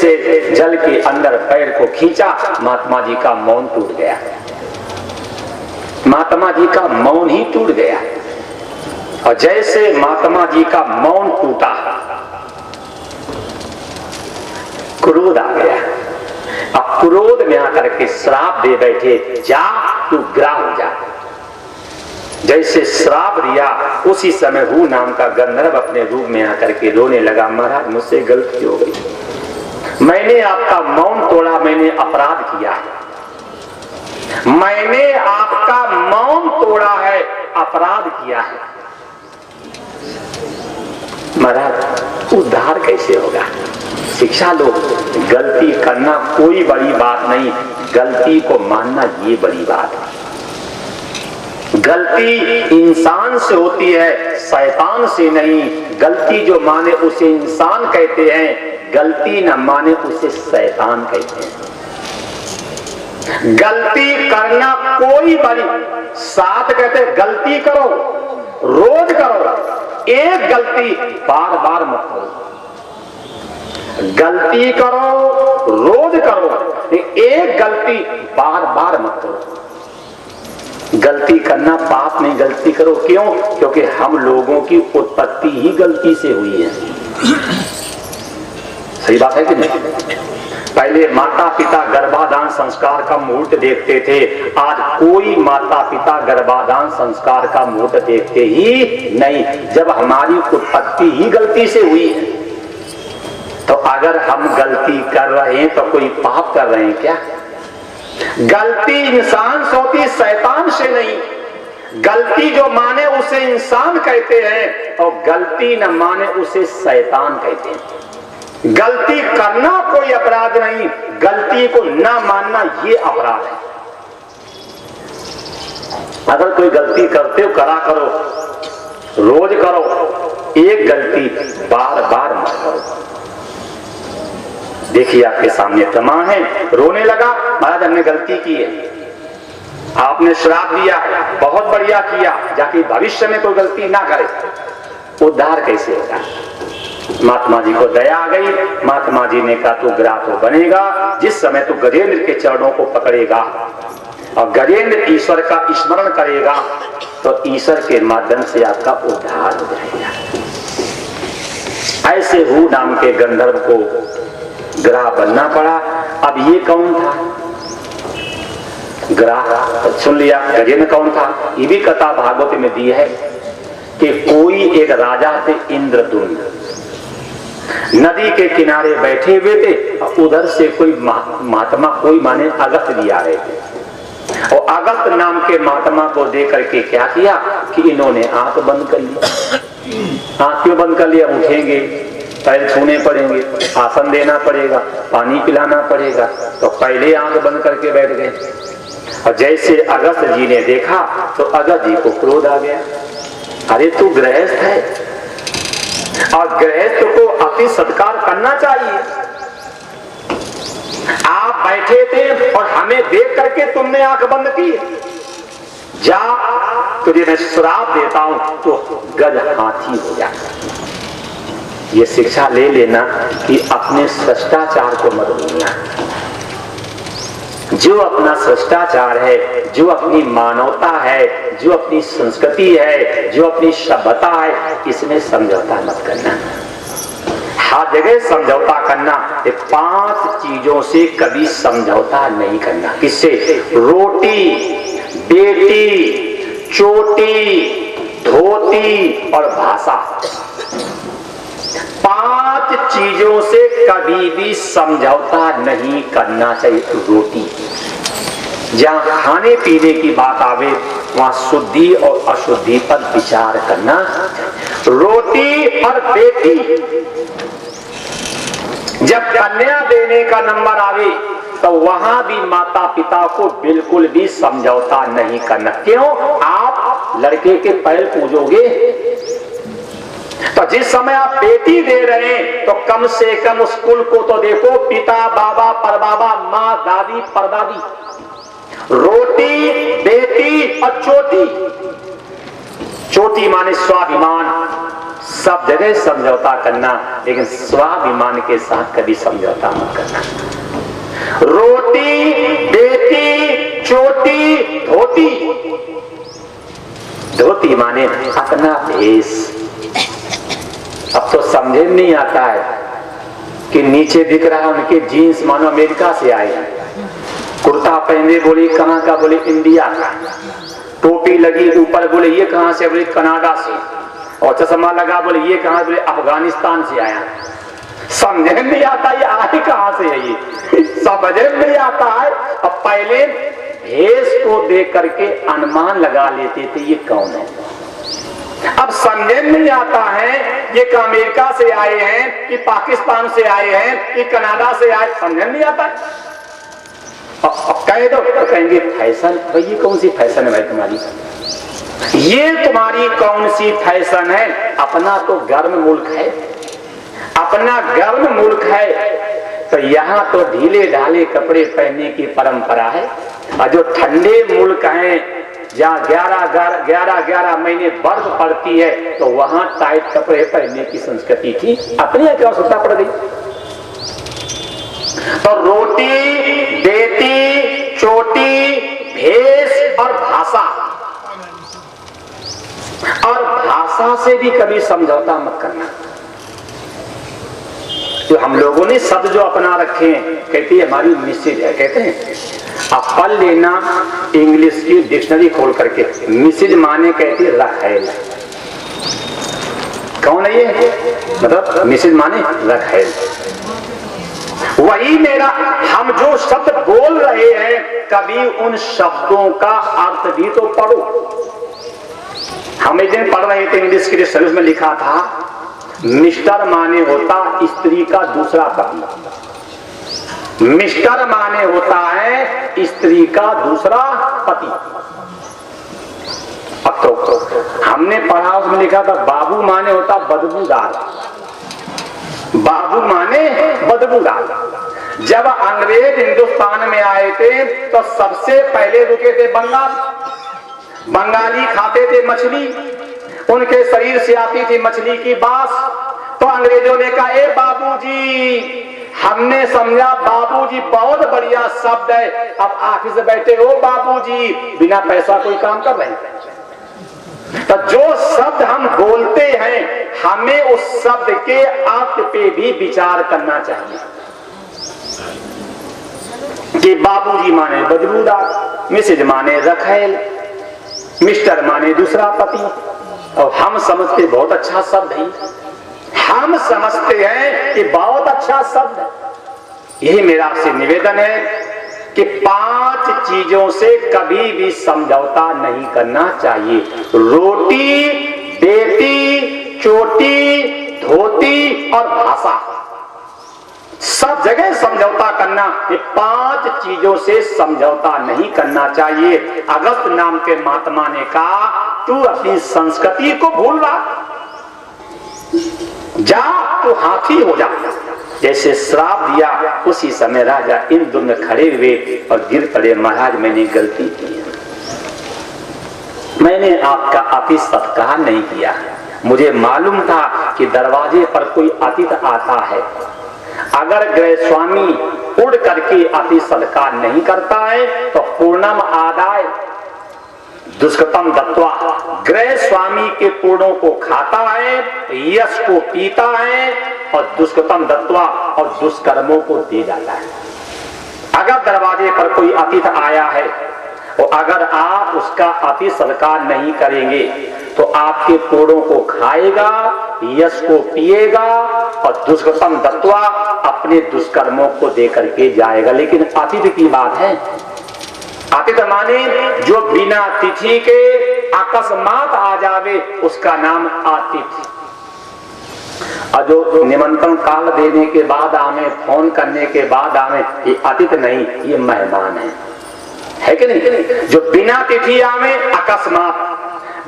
जैसे जल के अंदर पैर को खींचा, महात्मा जी का मौन टूट गया। महात्मा जी का मौन ही टूट गया। और जैसे महात्मा जी का मौन टूटा, क्रोध आ गया। अब क्रोध में आकर के श्राप दे बैठे, जा तू ग्राह हो जा। जैसे श्राप दिया, उसी समय हूँ नाम का गंधर्व अपने रूप में आकर के रोने लगा, महाराज मुझसे गलती हो गई, मैंने आपका मौन तोड़ा, मैंने अपराध किया है, मैंने आपका मौन तोड़ा है, अपराध किया है। महाराज उद्धार कैसे होगा? शिक्षा लो। गलती करना कोई बड़ी बात नहीं, गलती को मानना ये बड़ी बात है। गलती इंसान से होती है, शैतान से नहीं। गलती जो माने उसे इंसान कहते हैं, गलती न माने उसे शैतान कहते हैं। गलती करना कोई बड़ी, साथ कहते गलती करो, रोज करो, एक गलती बार बार मत करो। गलती करो, रोज करो, एक गलती बार बार मत करो। गलती करना पाप नहीं, गलती करो। क्यों? क्योंकि हम लोगों की उत्पत्ति ही गलती से हुई है। सही बात है कि नहीं? पहले माता पिता गर्भाधान संस्कार का मुहूर्त देखते थे, आज कोई माता पिता गर्भाधान संस्कार का मुहूर्त देखते ही नहीं। जब हमारी उत्पत्ति ही गलती से हुई है, तो अगर हम गलती कर रहे हैं तो कोई पाप कर रहे हैं क्या? गलती इंसान से होती, शैतान से नहीं। गलती जो माने उसे इंसान कहते हैं, और गलती न माने उसे शैतान कहते हैं। गलती करना कोई अपराध नहीं, गलती को न मानना ये अपराध है। अगर कोई गलती करते हो, करा करो, रोज करो, एक गलती बार बार मत करो। देखिए आपके सामने प्रमाण है। रोने लगा, महाराज हमने गलती की है, आपने श्राप दिया, बहुत बढ़िया किया, जाके भविष्य में कोई गलती ना करे। उद्धार कैसे होगा? महात्मा जी को दया आ गई। महात्मा जी ने कहा तू ग्राह तो बनेगा, जिस समय तू गजेंद्र के चरणों को पकड़ेगा और गजेंद्र ईश्वर का स्मरण करेगा, तो ईश्वर के माध्यम से आपका उद्धार हो जाएगा। ऐसे हु नाम के गंधर्व को ग्राह बनना पड़ा। अब ये कौन था? ग्राह तो सुन लिया, गजेंद्र कौन था? ये भी कथा भागवत में दी है कि कोई एक राजा थे इंद्रदुम्न, नदी के किनारे बैठे हुए थे। उधर से कोई महात्मा, कोई माने अगस्त जी आ रहे थे, और अगस्त नाम के महात्मा को देख करके क्या किया कि इन्होंने आंख बंद कर ली। आंख क्यों बंद कर लिया? उठेंगे, पैर छूने पड़ेंगे, आसन देना पड़ेगा, पानी पिलाना पड़ेगा, तो पहले आंख बंद करके बैठ गए। और जैसे अगस्त जी ने देखा तो अगस्त जी को क्रोध आ गया। अरे तू गृहस्थ है, और गृहस्थ को अति सत्कार करना चाहिए। आप बैठे थे और हमें देख करके तुमने आंख बंद की। जा, तुझे मैं श्राप देता हूं, तो गज हाथी हो जा। ये शिक्षा ले लेना कि अपने शिष्टाचार को मत भूलना। जो अपना शिष्टाचार है, जो अपनी मानवता है, जो अपनी संस्कृति है, जो अपनी सभ्यता है, इसमें समझौता मत करना। हर जगह समझौता करना। ये 5 चीजों से कभी समझौता नहीं करना। किससे? रोटी, बेटी, चोटी, धोती और भाषा। 5 चीजों से कभी भी समझौता नहीं करना चाहिए। रोटी, जहां खाने पीने की बात आवे वहां शुद्धि और अशुद्धि पर विचार करना। रोटी और बेटी, जब कन्या देने का नंबर आवे तो वहां भी माता पिता को बिल्कुल भी समझौता नहीं करना। क्यों? आप लड़के के पैर पूजोगे, तो जिस समय आप बेटी दे रहे हैं तो कम से कम उस कुल को तो देखो, पिता, बाबा, परबाबा, माँ, दादी, परदादी। रोटी, बेटी और चोटी। चोटी माने स्वाभिमान, सब जगह समझौता करना, लेकिन स्वाभिमान के साथ कभी समझौता मत करना। रोटी बेटी चोटी धोती, धोती माने अपना भेष। अब तो समझे नहीं आता है कि नीचे दिख रहा उनके जीन्स मानो अमेरिका से आए हैं, कुर्ता पहने बोले कहां का, बोले इंडिया का, टोपी लगी ऊपर बोले ये कहां से, बोले कनाडा से, और चश्मा लगा बोले ये कहां, बोले अफगानिस्तान से आया। समझे नहीं आता ये आए कहां से है, ये समझ नहीं आता है। अब पहले भेष को देख करके अनुमान लगा लेते थे ये कौन है। अब समझे नहीं आता है ये अमेरिका से आए हैं कि पाकिस्तान से आए हैं कि कनाडा से आए, समझे नहीं आता है। अब कह दो तो कहेंगे फैशन, भाई ये कौन सी फैशन है भाई तुम्हारी, ये तुम्हारी कौन सी फैशन है। अपना तो गर्म मुल्क है, अपना गर्म मुल्क है, तो यहाँ तो ढीले ढाले कपड़े पहनने की परंपरा है। और जो ठंडे मुल्क हैं जहाँ 11 महीने बर्फ पड़ती है, तो वहां टाइट कपड़े पहनने की संस्कृति थी, अपने यहाँ क्या आवश्यकता पड़ गई। तो रोटी बेटी चोटी भेष और भाषा, और भाषा से भी कभी समझौता मत करना। जो हम लोगों ने शब्द जो अपना रखे हैं, कहती है हमारी मिसेज है, कहते हैं आप पढ़ लेना इंग्लिश की डिक्शनरी खोल करके, मिसेज माने कहती है रखेल। कौन है ये, मतलब मिसेज माने रखेल। वही मेरा, हम जो शब्द बोल रहे हैं कभी उन शब्दों का अर्थ भी तो पढ़ो। हम एक दिन पढ़ रहे थे इंग्लिश के सर्विस में लिखा था मिस्टर माने होता स्त्री का दूसरा पति, मिस्टर माने होता है स्त्री का दूसरा पति। अब तो हमने पढ़ा उसमें लिखा था बाबू माने होता बदबूदार, बाबू माने बदबूदार। जब अंग्रेज हिंदुस्तान में आए थे तो सबसे पहले रुके थे बंगाल, बंगाली खाते थे मछली, उनके शरीर से आती थी मछली की बास। तो अंग्रेजों ने कहा ए बाबूजी, हमने समझा बाबूजी बहुत बढ़िया शब्द है, अब आखिर से बैठे हो बाबूजी, बिना पैसा कोई काम कर रहे हैं। तो जो शब्द हम बोलते हैं हमें उस शब्द के अर्थ पे भी विचार करना चाहिए कि बाबूजी माने बदबूदार, मिसेज माने रखेल, मिस्टर माने दूसरा पति। और हम समझते बहुत अच्छा शब्द है, हम समझते हैं कि बहुत अच्छा शब्द है। यही मेरा आपसे निवेदन है कि 5 चीजों से कभी भी समझौता नहीं करना चाहिए। रोटी बेटी चोटी धोती और भाषा, सब जगह समझौता करना। ये 5 चीजों से समझौता नहीं करना चाहिए। अगस्त नाम के महात्मा ने कहा तू अपनी संस्कृति को भूल रहा, जा तू हाथी हो जा। जैसे श्राप दिया उसी समय राजा इंद्र खड़े हुए और गिर पड़े, महाराज मैंने गलती की, मैंने आपका अति सत्कार नहीं किया, मुझे मालूम था कि दरवाजे पर कोई अतिथि आता है, अगर गृह स्वामी उड़ करके अति सत्कार नहीं करता है तो पूर्णम आदाय दुष्कृतम दत्वा, गृह स्वामी के पूर्णों को खाता है, यश को पीता है और दुष्कृतम दत्वा और दुष्कर्मों को दे जाता है। अगर दरवाजे पर कोई अतिथि आया है और अगर आप उसका अति सत्कार नहीं करेंगे तो आपके पूर्णों को खाएगा, यश को पिएगा और दुष्कृतम दत्वा अपने दुष्कर्मों को दे करके जाएगा। लेकिन अतिथि की बात है, अतिथि माने जो बिना तिथि के अकस्मात आ जावे उसका नाम अतिथि। और जो निमंत्रण काल देने के बाद आवे, फोन करने के बाद आवे, ये अतिथि नहीं, ये मेहमान है कि नहीं। जो बिना तिथि आवे अकस्मात,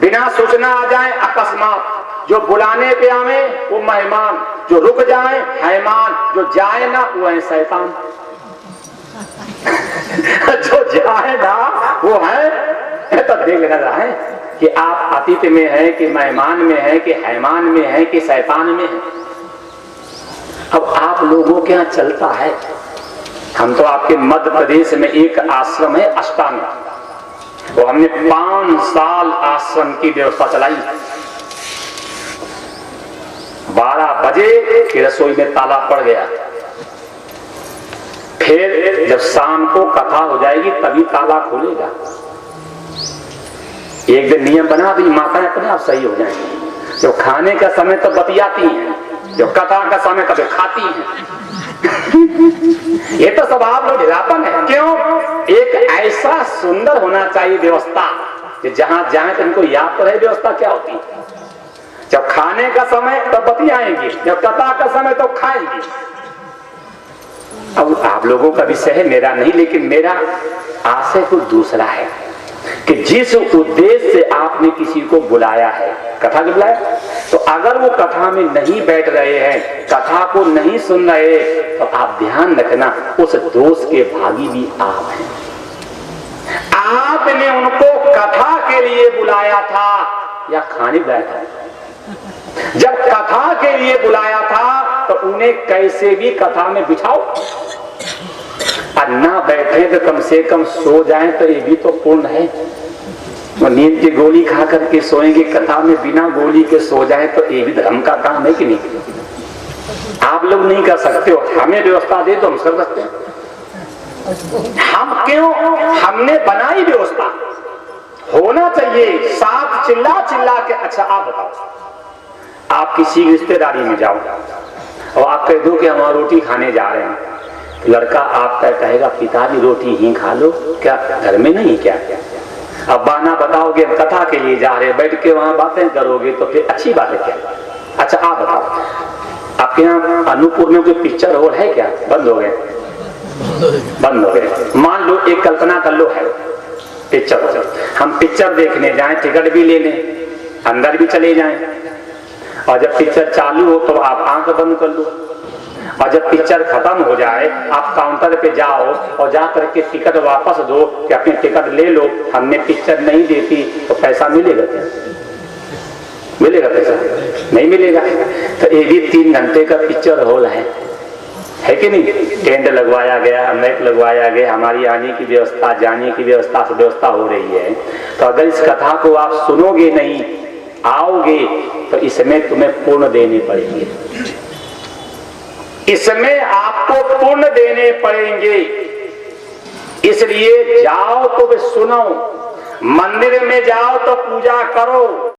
बिना सूचना आ जाए अकस्मात, जो बुलाने पे आवे वो मेहमान, जो रुक जाए हैमान, जो जाए ना वो है शैतान। जो जाए ना वो है तो देख लेना है कि आप अतिथि में हैं कि मेहमान में हैं कि हैमान में हैं कि शैतान में हैं। अब आप लोगों के यहाँ चलता है, हम तो आपके मध्य प्रदेश में एक आश्रम है अष्टांग, वो हमने 5 साल आश्रम की व्यवस्था चलाई। 12 बजे की रसोई में ताला पड़ गया, फिर जब शाम को कथा हो जाएगी तभी ताला खुलेगा। एक दिन नियम बना दी, माताएं अपने आप सही हो जाएंगी। जो खाने का समय तो बतियाती हैं, जो कथा का समय कभी खाती हैं। ये तो स्वभाव में ढिलापन है। क्यों? एक ऐसा सुंदर होना चाहिए व्यवस्था कि जहां जाए तो इनको याद तो रहे व्यवस्था क्या होती है। जब खाने का समय तो बतियाएंगी, जब कथा का समय तो खाएंगी। अब आप लोगों का विषय है, मेरा नहीं, लेकिन मेरा आशय कुछ दूसरा है कि जिस उद्देश्य से आपने किसी को बुलाया है, कथा के बुलाया, तो अगर वो कथा में नहीं बैठ रहे हैं, कथा को नहीं सुन रहे, तो आप ध्यान रखना उस दोष के भागी भी आप हैं। आपने उनको कथा के लिए बुलाया था या खाने बुलाया था? जब कथा के लिए बुलाया था तो उन्हें कैसे भी कथा में बिठाओ, और ना बैठे तो कम से कम सो जाएं, तो ये भी तो पूर्ण है। वो नींद की गोली खा करके सोएंगे, कथा में बिना गोली के सो जाए, तो ये भी धर्म का काम है कि नहीं? आप लोग नहीं कर सकते हो, हमें व्यवस्था दे तो हम कर सकते हैं। हम क्यों? हमने बनाई व्यवस्था, होना चाहिए। साथ चिल्ला चिल्ला के। अच्छा आप बताओ, आप किसी रिश्तेदारी में जाओ और आप कह दो कि हम रोटी खाने जा रहे हैं, तो लड़का आपका कहेगा पिताजी रोटी ही खा लो, क्या घर में नहीं क्या? अब बहाना बताओगे हम कथा के लिए जा रहे हैं, बैठ के वहां बातें करोगे तो फिर अच्छी बात है क्या? अच्छा आप बताओ, आपके यहाँ अनूपपुर में कोई पिक्चर हॉल है क्या? बंद हो गए, बंद हो गए। मान लो एक कल्पना कर लो है पिक्चर, हम पिक्चर देखने जाएं, टिकट भी ले लें, अंदर भी चले जाएं, और जब पिक्चर चालू हो तो आप आंख बंद कर लो, और जब पिक्चर खत्म हो जाए आप काउंटर पे जाओ और जा करके टिकट वापस दो कि अपने टिकट ले लो, हमने पिक्चर नहीं देती, तो पैसा मिलेगा क्या? मिलेगा पैसा? नहीं मिलेगा। तो ये भी 3 घंटे का पिक्चर हॉल है कि नहीं? टेंट लगवाया गया, मैप लगवाया गया, हमारी आने की व्यवस्था, जाने की व्यवस्था से व्यवस्था हो रही है। तो अगर इस कथा को आप सुनोगे नहीं, आओगे, तो इसमें तुम्हें पूर्ण देने पड़ेंगे, इसमें आपको पूर्ण देने पड़ेंगे। इसलिए जाओ तो वे सुनो, मंदिर में जाओ तो पूजा करो।